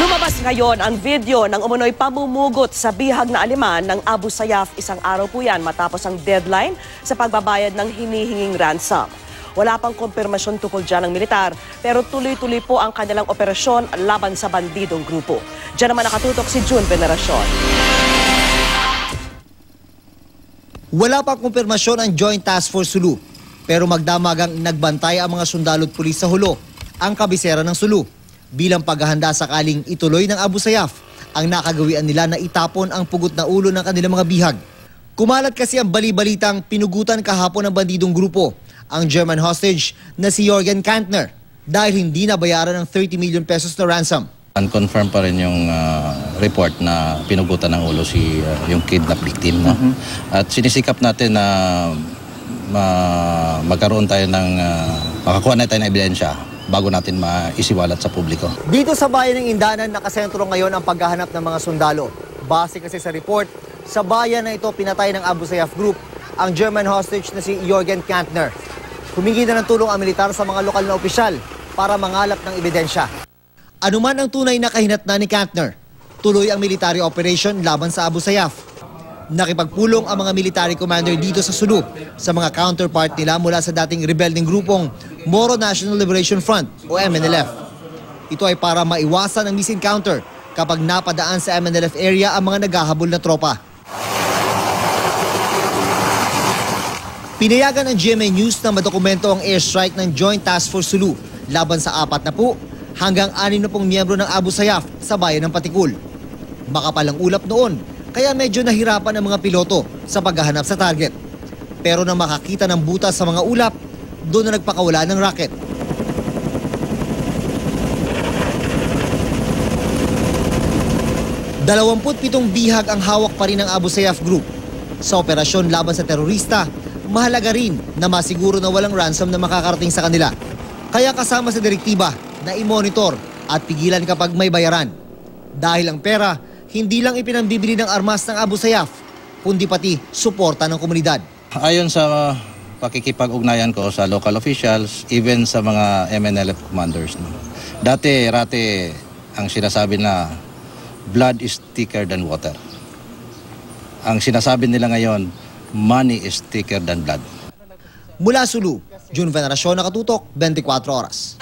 Lumabas ngayon ang video ng umunoy pamumugot sa bihag na aliman ng Abu Sayyaf. Isang araw po yan matapos ang deadline sa pagbabayad ng hinihinging ransom. Wala pang kumpirmasyon tungkol dyan ng militar, pero tuloy-tuloy po ang kanilang operasyon laban sa bandidong grupo. Diyan naman nakatutok si June Veneracion. Wala pang kumpirmasyon ang Joint Task Force Sulu, pero magdamagang nagbantay ang mga sundalo at pulis sa Hulo, ang kabisera ng Sulu, bilang paghahanda sakaling ituloy ng Abu Sayyaf ang nakagawian nila na itapon ang pugot na ulo ng kanilang mga bihag. Kumalat kasi ang bali-balitang pinugutan kahapon ng bandidong grupo ang German hostage na si Jürgen Kantner dahil hindi nabayaran ng 30 million pesos na ransom. Unconfirmed pa rin yung report na pinugutan ng ulo yung kidnap victim. No? At sinisikap natin na magkaroon tayo ng makakuha na tayo ng ebidensya bago natin maisiwalat sa publiko. Dito sa bayan ng Indanan, nakasentro ngayon ang paghahanap ng mga sundalo. Base kasi sa report, sa bayan na ito pinatay ng Abu Sayyaf Group ang German hostage na si Jürgen Kantner. Humingi na ng tulong ang militar sa mga lokal na opisyal para mangalap ng ebidensya. Anuman ang tunay na kahinatnan ni Kantner, tuloy ang military operation laban sa Abu Sayyaf. Nakipagpulong ang mga military commander dito sa Sulu sa mga counterpart nila mula sa dating rebelding grupong Moro National Liberation Front o MNLF. Ito ay para maiwasan ang misencounter kapag napadaan sa MNLF area ang mga naghahabol na tropa. Pinayagan ng GMA News na madokumento ang airstrike ng Joint Task Force Sulu laban sa 40 hanggang 60 miyembro ng Abu Sayyaf sa bayan ng Patikul. Makapal ang ulap noon, kaya medyo nahirapan ang mga piloto sa paghahanap sa target. Pero nang makakita ng butas sa mga ulap, doon na nagpakawala ng rocket. Dalawamput-pitong bihag ang hawak pa rin ng Abu Sayyaf Group. Sa operasyon laban sa terorista, mahalaga rin na masiguro na walang ransom na makakarating sa kanila. Kaya kasama sa direktiba na i-monitor at pigilan kapag may bayaran. Dahil ang pera, hindi lang ipinambibili ng armas ng Abu Sayyaf, kundi pati suporta ng komunidad. Ayon sa pakikipag-ugnayan ko sa local officials, even sa mga MNLF commanders. No? Dati-rati ang sinasabi na blood is thicker than water. Ang sinasabi nila ngayon, money is thicker than blood. Mula Sulu, June Veneracion, nakatutok, 24 oras.